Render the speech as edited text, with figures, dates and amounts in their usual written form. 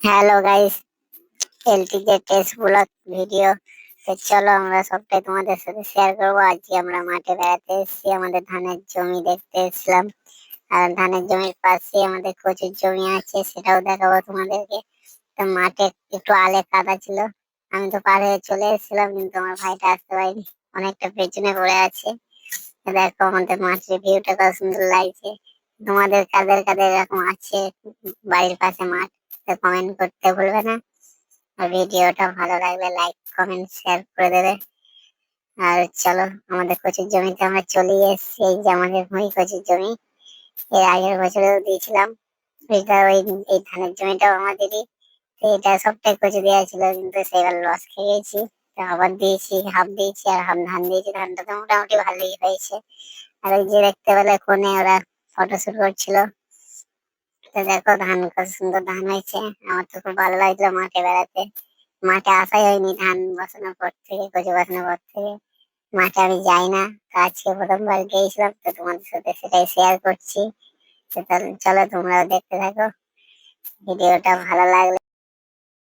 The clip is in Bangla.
Hello guys, LTJ test blog video. তো চলো আমরা সবটাই তোমাদের সাথে শেয়ার করবো। আজকে আমরা মাঠে বেড়াতে এসেছি, আমাদের ধানের জমি দেখতে এসেছিলাম। আর ধানের জমির পাশে আমাদের কচুর জমি আছে, সেটাও দেখাবো তোমাদেরকে। তো মাঠে একটু আলে কাদা ছিল, আমি তো পার হয়ে চলে এসেছিলাম, কিন্তু আমার ভাইটা আসতে পারিনি, অনেকটা পেছনে পড়ে আছে। তো দেখো আমাদের মাঠের ভিউটা কত সুন্দর লাগছে। তোমাদের কাদের কাদের এরকম আছে বাড়ির পাশে মাঠ, কমেন্ট করতে ভুলবে না। আর ভিডিওটা ভালো লাগলে লাইক কমেন্ট শেয়ার করে দেবে। আর চলো আমাদের কচুর জমিতে আমরা চলে এসেছি। এই যে আমাদের ভুঁই কচুর জমি, এর আগের বছরেও দিয়েছিলাম। এটা ওই এই ধানের জমিটাও আমাদেরই। তো এটা সবটাই কচু দেওয়া ছিল, কিন্তু সেবার লস খেয়ে গেছি। তো আবার দিয়েছি, হাফ দিয়েছি আর হাফ ধান দিয়েছি। ধানটা তো মোটামুটি ভালোই হয়েছে। আর ওই যে দেখতে পেলে কোণে ওরা ফটোশুট করছিল। তো দেখো ধান কত সুন্দর ধান হয়েছে। আমার তো খুব ভালো লাগলো মাঠে বেড়াতে। মাঠে আসাই হয়নি ধান বসানোর পর থেকে, কচু বসানোর পর থেকে। মাঠে আমি যাই না, তো আজকে প্রথমবার গিয়েছিলাম, তো তোমাদের সাথে সেটাই শেয়ার করছি। তো চলো তোমরাও দেখতে থাকো। ভিডিওটা ভালো লাগলে